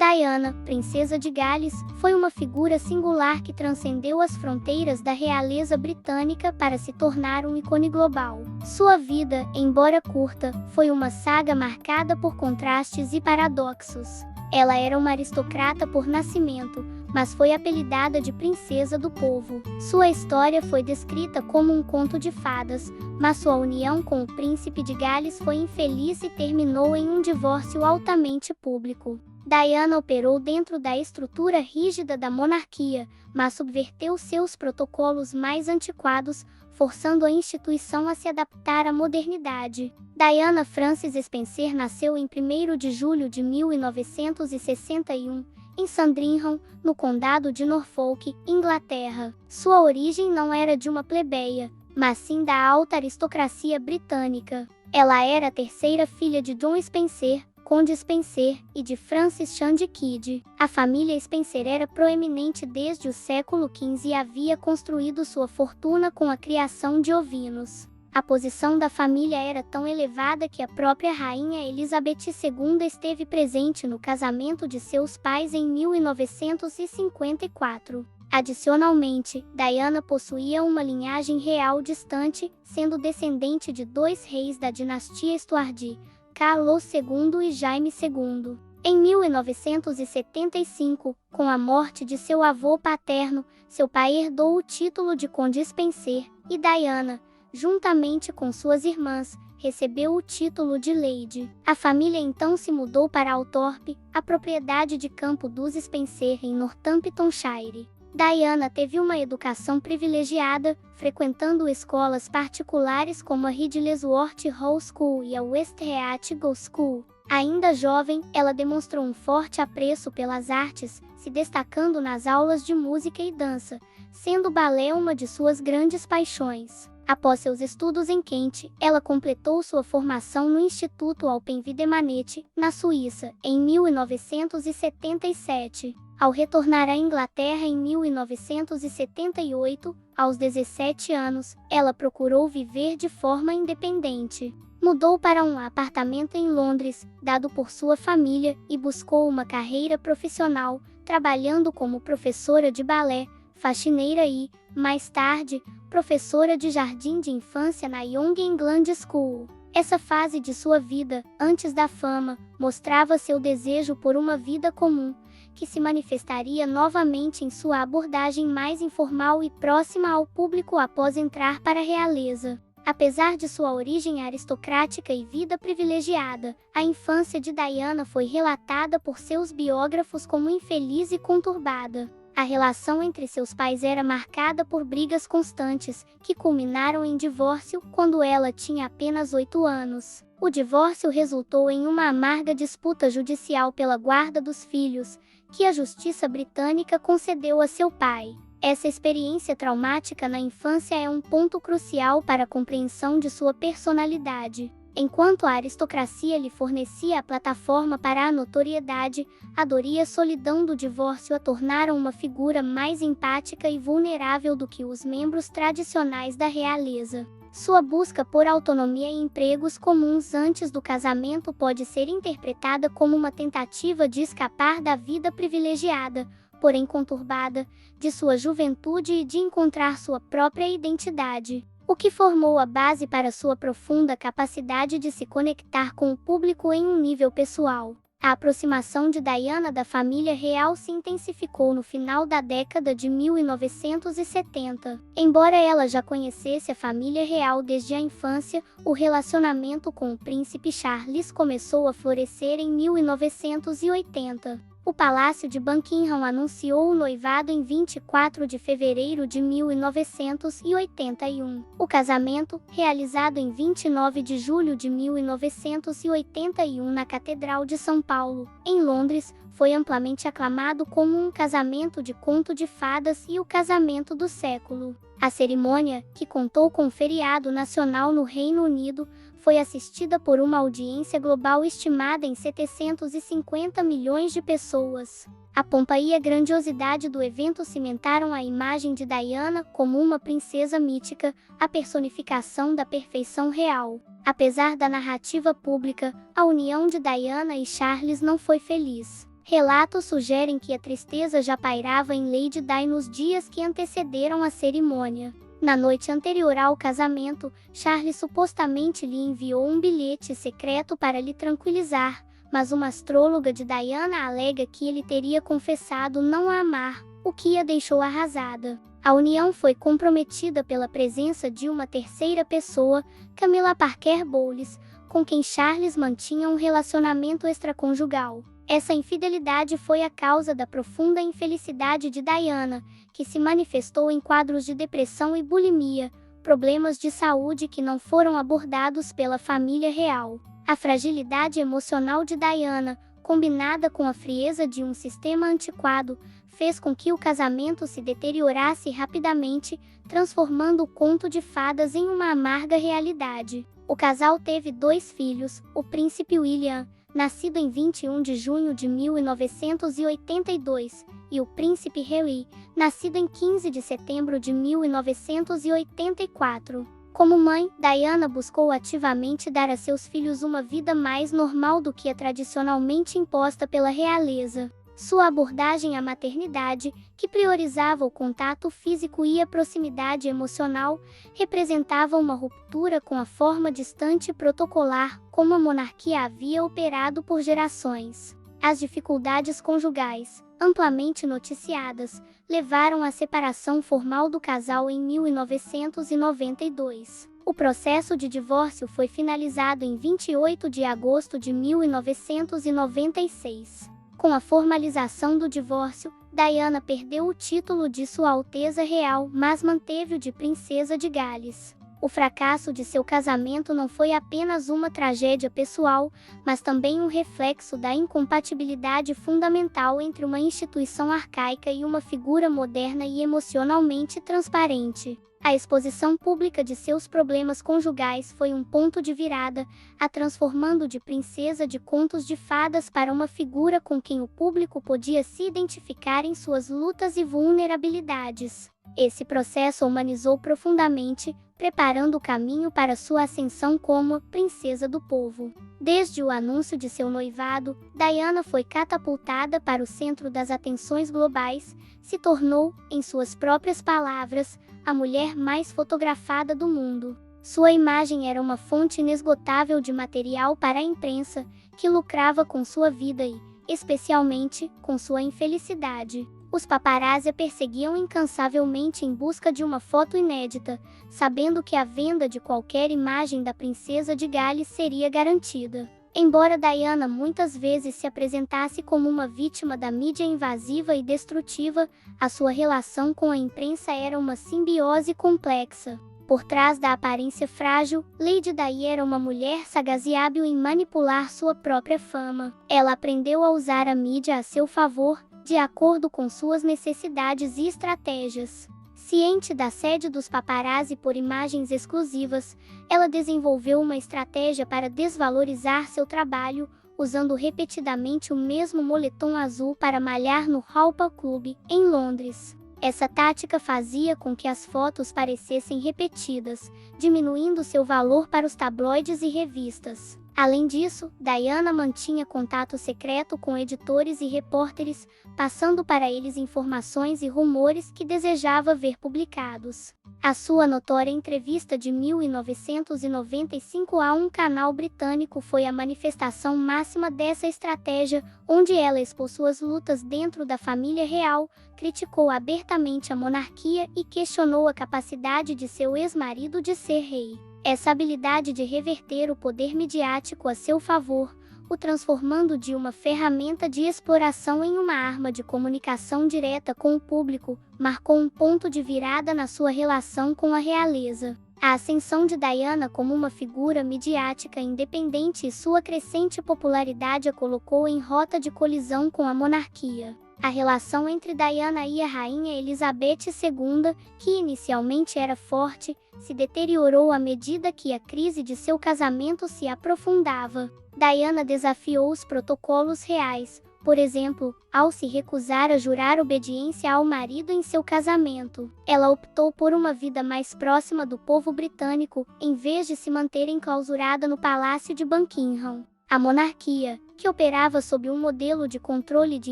Diana, princesa de Gales, foi uma figura singular que transcendeu as fronteiras da realeza britânica para se tornar um ícone global. Sua vida, embora curta, foi uma saga marcada por contrastes e paradoxos. Ela era uma aristocrata por nascimento, mas foi apelidada de princesa do povo. Sua história foi descrita como um conto de fadas, mas sua união com o príncipe de Gales foi infeliz e terminou em um divórcio altamente público. Diana operou dentro da estrutura rígida da monarquia, mas subverteu seus protocolos mais antiquados, forçando a instituição a se adaptar à modernidade. Diana Frances Spencer nasceu em 1º de julho de 1961, em Sandringham, no condado de Norfolk, Inglaterra. Sua origem não era de uma plebeia, mas sim da alta aristocracia britânica. Ela era a terceira filha de John Spencer, Conde Spencer, e de Frances Shand Kidd. A família Spencer era proeminente desde o século XV e havia construído sua fortuna com a criação de ovinos. A posição da família era tão elevada que a própria rainha Elizabeth II esteve presente no casamento de seus pais em 1954. Adicionalmente, Diana possuía uma linhagem real distante, sendo descendente de 2 reis da dinastia Stuart, Carlos II e Jaime II. Em 1975, com a morte de seu avô paterno, seu pai herdou o título de Conde Spencer, e Diana, juntamente com suas irmãs, recebeu o título de Lady. A família então se mudou para Althorpe, a propriedade de campo dos Spencer em Northamptonshire. Diana teve uma educação privilegiada, frequentando escolas particulares como a Ridlesworth Hall School e a West Heathcote School. Ainda jovem, ela demonstrou um forte apreço pelas artes, se destacando nas aulas de música e dança, sendo o balé uma de suas grandes paixões. Após seus estudos em Kent, ela completou sua formação no Instituto Alpen Wiedemannet, na Suíça, em 1977. Ao retornar à Inglaterra em 1978, aos 17 anos, ela procurou viver de forma independente. Mudou para um apartamento em Londres, dado por sua família, e buscou uma carreira profissional, trabalhando como professora de balé, faxineira e, mais tarde, professora de jardim de infância na Young England School. Essa fase de sua vida, antes da fama, mostrava seu desejo por uma vida comum, que se manifestaria novamente em sua abordagem mais informal e próxima ao público após entrar para a realeza. Apesar de sua origem aristocrática e vida privilegiada, a infância de Diana foi relatada por seus biógrafos como infeliz e conturbada. A relação entre seus pais era marcada por brigas constantes, que culminaram em divórcio quando ela tinha apenas 8 anos. O divórcio resultou em uma amarga disputa judicial pela guarda dos filhos, que a justiça britânica concedeu a seu pai. Essa experiência traumática na infância é um ponto crucial para a compreensão de sua personalidade. Enquanto a aristocracia lhe fornecia a plataforma para a notoriedade, a dor e a solidão do divórcio a tornaram uma figura mais empática e vulnerável do que os membros tradicionais da realeza. Sua busca por autonomia e empregos comuns antes do casamento pode ser interpretada como uma tentativa de escapar da vida privilegiada, porém conturbada, de sua juventude e de encontrar sua própria identidade, o que formou a base para sua profunda capacidade de se conectar com o público em um nível pessoal. A aproximação de Diana da família real se intensificou no final da década de 1970. Embora ela já conhecesse a família real desde a infância, o relacionamento com o príncipe Charles começou a florescer em 1980. O Palácio de Buckingham anunciou o noivado em 24 de fevereiro de 1981. O casamento, realizado em 29 de julho de 1981 na Catedral de São Paulo, em Londres, foi amplamente aclamado como um casamento de conto de fadas e o casamento do século. A cerimônia, que contou com feriado nacional no Reino Unido, foi assistida por uma audiência global estimada em 750 milhões de pessoas. A pompa e a grandiosidade do evento cimentaram a imagem de Diana como uma princesa mítica, a personificação da perfeição real. Apesar da narrativa pública, a união de Diana e Charles não foi feliz. Relatos sugerem que a tristeza já pairava em Lady Di nos dias que antecederam a cerimônia. Na noite anterior ao casamento, Charles supostamente lhe enviou um bilhete secreto para lhe tranquilizar, mas uma astróloga de Diana alega que ele teria confessado não a amar, o que a deixou arrasada. A união foi comprometida pela presença de uma terceira pessoa, Camilla Parker Bowles, com quem Charles mantinha um relacionamento extraconjugal. Essa infidelidade foi a causa da profunda infelicidade de Diana, que se manifestou em quadros de depressão e bulimia, problemas de saúde que não foram abordados pela família real. A fragilidade emocional de Diana, combinada com a frieza de um sistema antiquado, fez com que o casamento se deteriorasse rapidamente, transformando o conto de fadas em uma amarga realidade. O casal teve 2 filhos, o príncipe William, nascido em 21 de junho de 1982, e o príncipe Harry, nascido em 15 de setembro de 1984. Como mãe, Diana buscou ativamente dar a seus filhos uma vida mais normal do que a tradicionalmente imposta pela realeza. Sua abordagem à maternidade, que priorizava o contato físico e a proximidade emocional, representava uma ruptura com a forma distante e protocolar como a monarquia havia operado por gerações. As dificuldades conjugais, amplamente noticiadas, levaram à separação formal do casal em 1992. O processo de divórcio foi finalizado em 28 de agosto de 1996. Com a formalização do divórcio, Diana perdeu o título de Sua Alteza Real, mas manteve o de Princesa de Gales. O fracasso de seu casamento não foi apenas uma tragédia pessoal, mas também um reflexo da incompatibilidade fundamental entre uma instituição arcaica e uma figura moderna e emocionalmente transparente. A exposição pública de seus problemas conjugais foi um ponto de virada, a transformando de princesa de contos de fadas para uma figura com quem o público podia se identificar em suas lutas e vulnerabilidades. Esse processo humanizou profundamente, preparando o caminho para sua ascensão como princesa do povo. Desde o anúncio de seu noivado, Diana foi catapultada para o centro das atenções globais, se tornou, em suas próprias palavras, a mulher mais fotografada do mundo. Sua imagem era uma fonte inesgotável de material para a imprensa, que lucrava com sua vida e, especialmente, com sua infelicidade. Os paparazzi a perseguiam incansavelmente em busca de uma foto inédita, sabendo que a venda de qualquer imagem da princesa de Gales seria garantida. Embora Diana muitas vezes se apresentasse como uma vítima da mídia invasiva e destrutiva, a sua relação com a imprensa era uma simbiose complexa. Por trás da aparência frágil, Lady Di era uma mulher sagaz e hábil em manipular sua própria fama. Ela aprendeu a usar a mídia a seu favor, de acordo com suas necessidades e estratégias. Ciente da sede dos paparazzi por imagens exclusivas, ela desenvolveu uma estratégia para desvalorizar seu trabalho, usando repetidamente o mesmo moletom azul para malhar no Harper Club, em Londres. Essa tática fazia com que as fotos parecessem repetidas, diminuindo seu valor para os tabloides e revistas. Além disso, Diana mantinha contato secreto com editores e repórteres, passando para eles informações e rumores que desejava ver publicados. A sua notória entrevista de 1995 a um canal britânico foi a manifestação máxima dessa estratégia, onde ela expôs suas lutas dentro da família real, criticou abertamente a monarquia e questionou a capacidade de seu ex-marido de ser rei. Essa habilidade de reverter o poder midiático a seu favor, o transformando de uma ferramenta de exploração em uma arma de comunicação direta com o público, marcou um ponto de virada na sua relação com a realeza. A ascensão de Diana como uma figura midiática independente e sua crescente popularidade a colocou em rota de colisão com a monarquia. A relação entre Diana e a rainha Elizabeth II, que inicialmente era forte, se deteriorou à medida que a crise de seu casamento se aprofundava. Diana desafiou os protocolos reais, por exemplo, ao se recusar a jurar obediência ao marido em seu casamento. Ela optou por uma vida mais próxima do povo britânico, em vez de se manter enclausurada no Palácio de Buckingham. A monarquia, que operava sob um modelo de controle de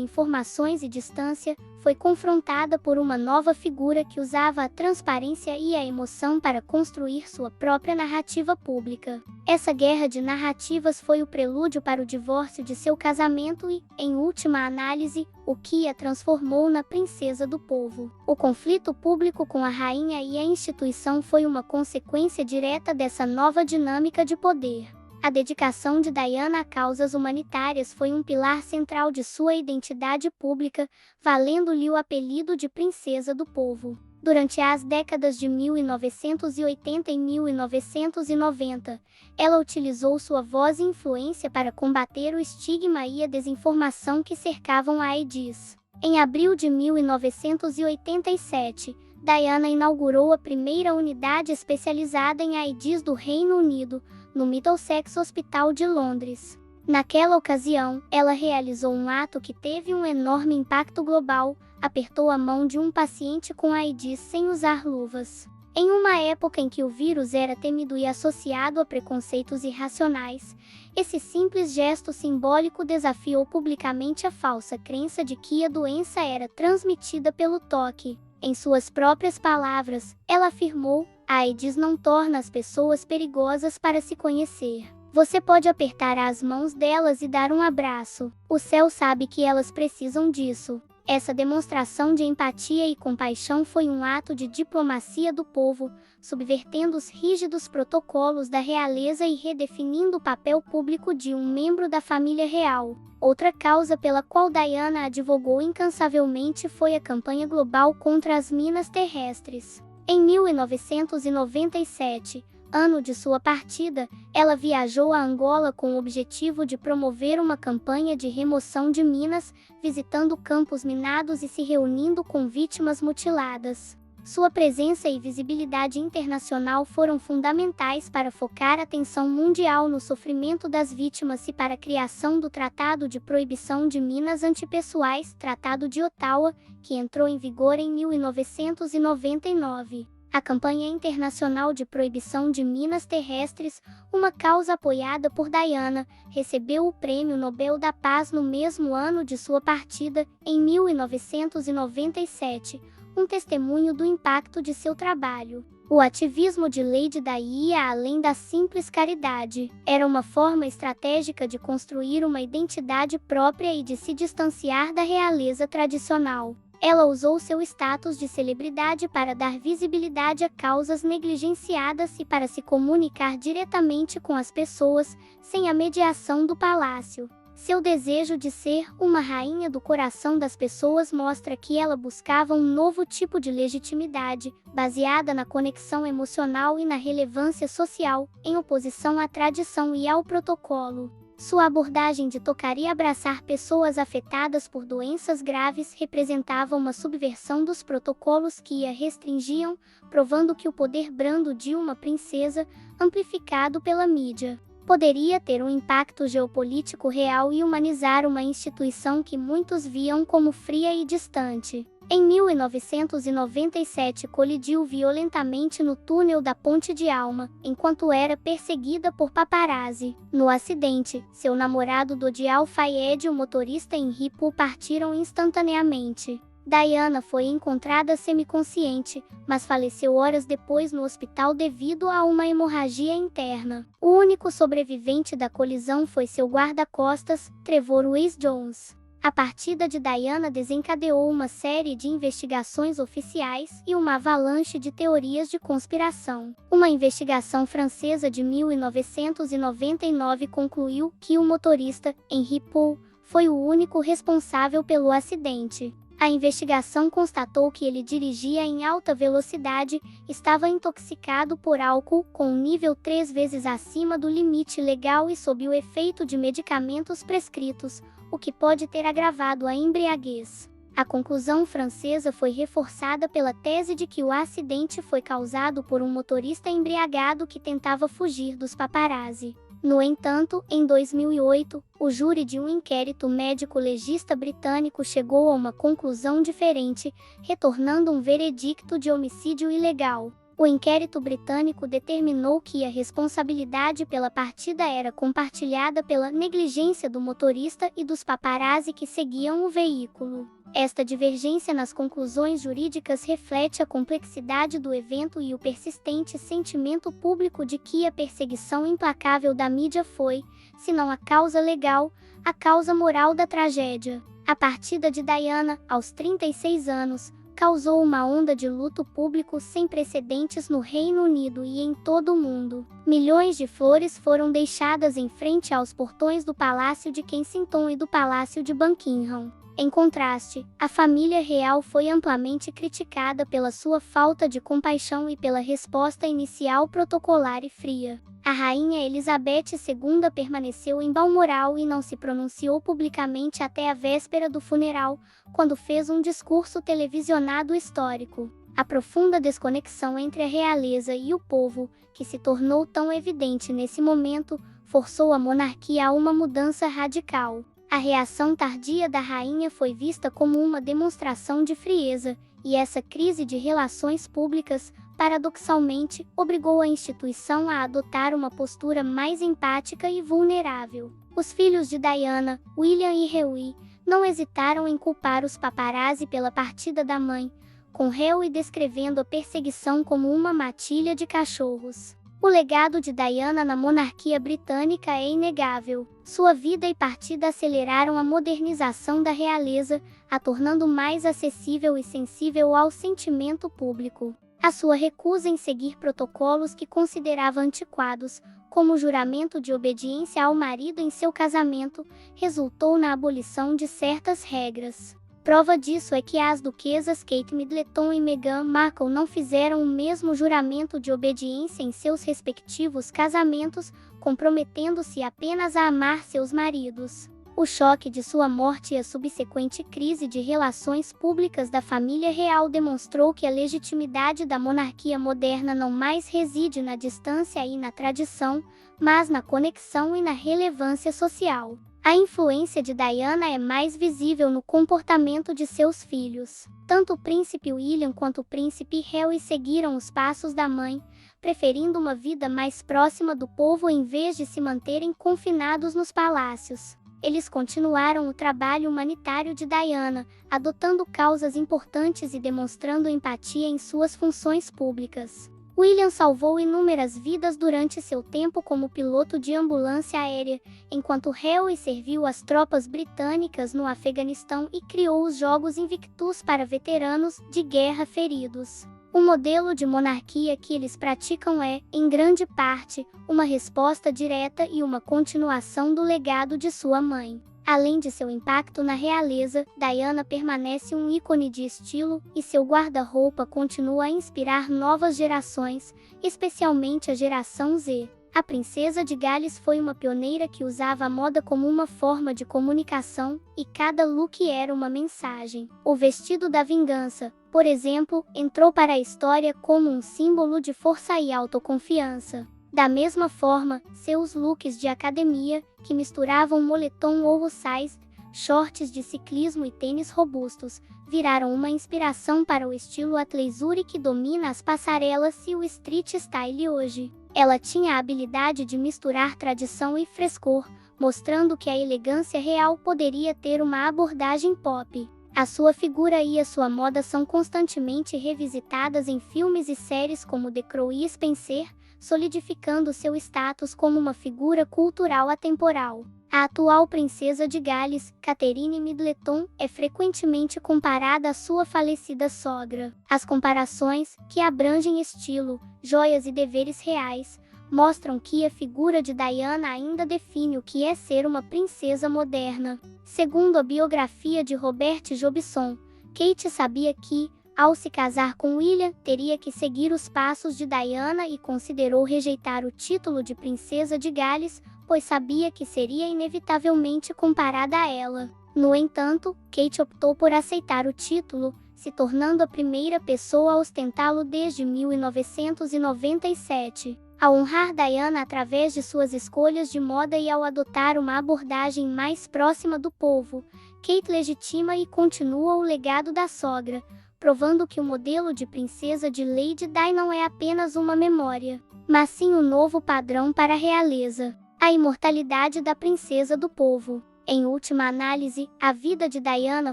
informações e distância, foi confrontada por uma nova figura que usava a transparência e a emoção para construir sua própria narrativa pública. Essa guerra de narrativas foi o prelúdio para o divórcio de seu casamento e, em última análise, o que a transformou na princesa do povo. O conflito público com a rainha e a instituição foi uma consequência direta dessa nova dinâmica de poder. A dedicação de Diana a causas humanitárias foi um pilar central de sua identidade pública, valendo-lhe o apelido de Princesa do Povo. Durante as décadas de 1980 e 1990, ela utilizou sua voz e influência para combater o estigma e a desinformação que cercavam a AIDS. Em abril de 1987, Diana inaugurou a primeira unidade especializada em AIDS do Reino Unido, no Middlesex Hospital de Londres. Naquela ocasião, ela realizou um ato que teve um enorme impacto global: apertou a mão de um paciente com AIDS sem usar luvas. Em uma época em que o vírus era temido e associado a preconceitos irracionais, esse simples gesto simbólico desafiou publicamente a falsa crença de que a doença era transmitida pelo toque. Em suas próprias palavras, ela afirmou: "A AIDS não torna as pessoas perigosas para se conhecer. Você pode apertar as mãos delas e dar um abraço. O céu sabe que elas precisam disso." Essa demonstração de empatia e compaixão foi um ato de diplomacia do povo, subvertendo os rígidos protocolos da realeza e redefinindo o papel público de um membro da família real. Outra causa pela qual Diana advogou incansavelmente foi a campanha global contra as minas terrestres. Em 1997, ano de sua partida, ela viajou a Angola com o objetivo de promover uma campanha de remoção de minas, visitando campos minados e se reunindo com vítimas mutiladas. Sua presença e visibilidade internacional foram fundamentais para focar a atenção mundial no sofrimento das vítimas e para a criação do Tratado de Proibição de Minas Antipessoais, Tratado de Ottawa, que entrou em vigor em 1999. A campanha internacional de proibição de minas terrestres, uma causa apoiada por Diana, recebeu o Prêmio Nobel da Paz no mesmo ano de sua partida, em 1997, um testemunho do impacto de seu trabalho. O ativismo de Lady Di ia além da simples caridade. Era uma forma estratégica de construir uma identidade própria e de se distanciar da realeza tradicional. Ela usou seu status de celebridade para dar visibilidade a causas negligenciadas e para se comunicar diretamente com as pessoas, sem a mediação do palácio. Seu desejo de ser uma rainha do coração das pessoas mostra que ela buscava um novo tipo de legitimidade, baseada na conexão emocional e na relevância social, em oposição à tradição e ao protocolo. Sua abordagem de tocar e abraçar pessoas afetadas por doenças graves representava uma subversão dos protocolos que a restringiam, provando que o poder brando de uma princesa, amplificado pela mídia, poderia ter um impacto geopolítico real e humanizar uma instituição que muitos viam como fria e distante. Em 1997 colidiu violentamente no túnel da Ponte de Alma, enquanto era perseguida por paparazzi. No acidente, seu namorado Dodi Al-Fayed e o motorista Henri Pou partiram instantaneamente. Diana foi encontrada semiconsciente, mas faleceu horas depois no hospital devido a uma hemorragia interna. O único sobrevivente da colisão foi seu guarda-costas, Trevor Wise-Jones. A partida de Diana desencadeou uma série de investigações oficiais e uma avalanche de teorias de conspiração. Uma investigação francesa de 1999 concluiu que o motorista, Henri Pou, foi o único responsável pelo acidente. A investigação constatou que ele dirigia em alta velocidade, estava intoxicado por álcool, com um nível 3 vezes acima do limite legal e sob o efeito de medicamentos prescritos, o que pode ter agravado a embriaguez. A conclusão francesa foi reforçada pela tese de que o acidente foi causado por um motorista embriagado que tentava fugir dos paparazzi. No entanto, em 2008, o júri de um inquérito médico-legista britânico chegou a uma conclusão diferente, retornando um veredicto de homicídio ilegal. O inquérito britânico determinou que a responsabilidade pela partida era compartilhada pela negligência do motorista e dos paparazzi que seguiam o veículo. Esta divergência nas conclusões jurídicas reflete a complexidade do evento e o persistente sentimento público de que a perseguição implacável da mídia foi, se não a causa legal, a causa moral da tragédia. A partida de Diana, aos 36 anos, causou uma onda de luto público sem precedentes no Reino Unido e em todo o mundo. Milhões de flores foram deixadas em frente aos portões do Palácio de Kensington e do Palácio de Buckingham. Em contraste, a família real foi amplamente criticada pela sua falta de compaixão e pela resposta inicial protocolar e fria. A rainha Elizabeth II permaneceu em Balmoral e não se pronunciou publicamente até a véspera do funeral, quando fez um discurso televisionado histórico. A profunda desconexão entre a realeza e o povo, que se tornou tão evidente nesse momento, forçou a monarquia a uma mudança radical. A reação tardia da rainha foi vista como uma demonstração de frieza, e essa crise de relações públicas, paradoxalmente, obrigou a instituição a adotar uma postura mais empática e vulnerável. Os filhos de Diana, William e Harry, não hesitaram em culpar os paparazzi pela partida da mãe, com Harry descrevendo a perseguição como uma matilha de cachorros. O legado de Diana na monarquia britânica é inegável. Sua vida e partida aceleraram a modernização da realeza, a tornando mais acessível e sensível ao sentimento público. A sua recusa em seguir protocolos que considerava antiquados, como o juramento de obediência ao marido em seu casamento, resultou na abolição de certas regras. Prova disso é que as duquesas Kate Middleton e Meghan Markle não fizeram o mesmo juramento de obediência em seus respectivos casamentos, comprometendo-se apenas a amar seus maridos. O choque de sua morte e a subsequente crise de relações públicas da família real demonstrou que a legitimidade da monarquia moderna não mais reside na distância e na tradição, mas na conexão e na relevância social. A influência de Diana é mais visível no comportamento de seus filhos. Tanto o príncipe William quanto o príncipe Harry seguiram os passos da mãe, preferindo uma vida mais próxima do povo em vez de se manterem confinados nos palácios. Eles continuaram o trabalho humanitário de Diana, adotando causas importantes e demonstrando empatia em suas funções públicas. William salvou inúmeras vidas durante seu tempo como piloto de ambulância aérea, enquanto Harry serviu as tropas britânicas no Afeganistão e criou os Jogos Invictus para veteranos de guerra feridos. O modelo de monarquia que eles praticam é, em grande parte, uma resposta direta e uma continuação do legado de sua mãe. Além de seu impacto na realeza, Diana permanece um ícone de estilo, e seu guarda-roupa continua a inspirar novas gerações, especialmente a geração Z. A princesa de Gales foi uma pioneira que usava a moda como uma forma de comunicação, e cada look era uma mensagem. O vestido da vingança, por exemplo, entrou para a história como um símbolo de força e autoconfiança. Da mesma forma, seus looks de academia, que misturavam moletom oversize, shorts de ciclismo e tênis robustos, viraram uma inspiração para o estilo athleisure que domina as passarelas e o street style hoje. Ela tinha a habilidade de misturar tradição e frescor, mostrando que a elegância real poderia ter uma abordagem pop. A sua figura e a sua moda são constantemente revisitadas em filmes e séries como The Crown e Spencer, solidificando seu status como uma figura cultural atemporal. A atual princesa de Gales, Catherine Middleton, é frequentemente comparada à sua falecida sogra. As comparações, que abrangem estilo, joias e deveres reais, mostram que a figura de Diana ainda define o que é ser uma princesa moderna. Segundo a biografia de Robert Jobson, Kate sabia que, ao se casar com William, teria que seguir os passos de Diana e considerou rejeitar o título de princesa de Gales, pois sabia que seria inevitavelmente comparada a ela. No entanto, Kate optou por aceitar o título, se tornando a primeira pessoa a ostentá-lo desde 1997. Ao honrar Diana através de suas escolhas de moda e ao adotar uma abordagem mais próxima do povo, Kate legitima e continua o legado da sogra, provando que o modelo de princesa de Lady Di não é apenas uma memória, mas sim um novo padrão para a realeza. A imortalidade da princesa do povo. Em última análise, a vida de Diana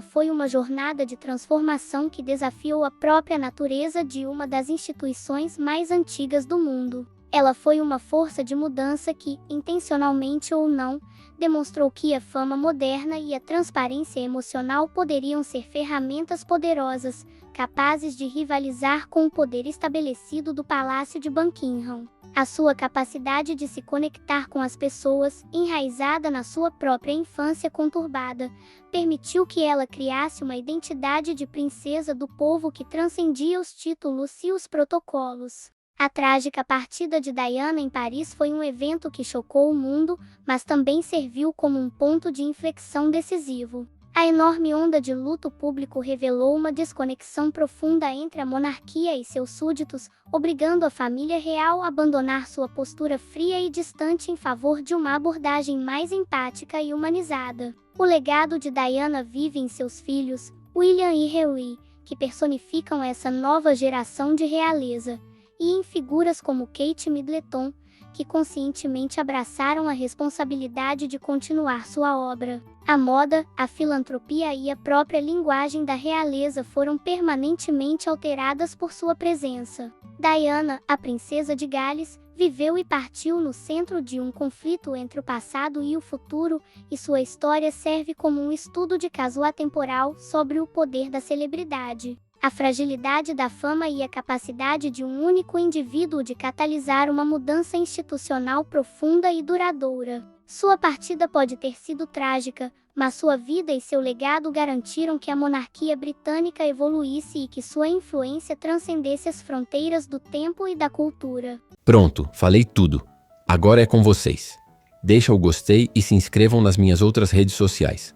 foi uma jornada de transformação que desafiou a própria natureza de uma das instituições mais antigas do mundo. Ela foi uma força de mudança que, intencionalmente ou não, demonstrou que a fama moderna e a transparência emocional poderiam ser ferramentas poderosas, capazes de rivalizar com o poder estabelecido do Palácio de Buckingham. A sua capacidade de se conectar com as pessoas, enraizada na sua própria infância conturbada, permitiu que ela criasse uma identidade de princesa do povo que transcendia os títulos e os protocolos. A trágica partida de Diana em Paris foi um evento que chocou o mundo, mas também serviu como um ponto de inflexão decisivo. A enorme onda de luto público revelou uma desconexão profunda entre a monarquia e seus súditos, obrigando a família real a abandonar sua postura fria e distante em favor de uma abordagem mais empática e humanizada. O legado de Diana vive em seus filhos, William e Harry, que personificam essa nova geração de realeza, e em figuras como Kate Middleton, que conscientemente abraçaram a responsabilidade de continuar sua obra. A moda, a filantropia e a própria linguagem da realeza foram permanentemente alteradas por sua presença. Diana, a princesa de Gales, viveu e partiu no centro de um conflito entre o passado e o futuro, e sua história serve como um estudo de caso atemporal sobre o poder da celebridade, a fragilidade da fama e a capacidade de um único indivíduo de catalisar uma mudança institucional profunda e duradoura. Sua partida pode ter sido trágica, mas sua vida e seu legado garantiram que a monarquia britânica evoluísse e que sua influência transcendesse as fronteiras do tempo e da cultura. Pronto, falei tudo. Agora é com vocês. Deixa o gostei e se inscrevam nas minhas outras redes sociais.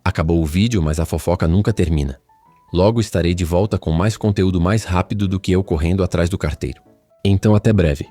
Acabou o vídeo, mas a fofoca nunca termina. Logo estarei de volta com mais conteúdo mais rápido do que eu correndo atrás do carteiro. Então até breve.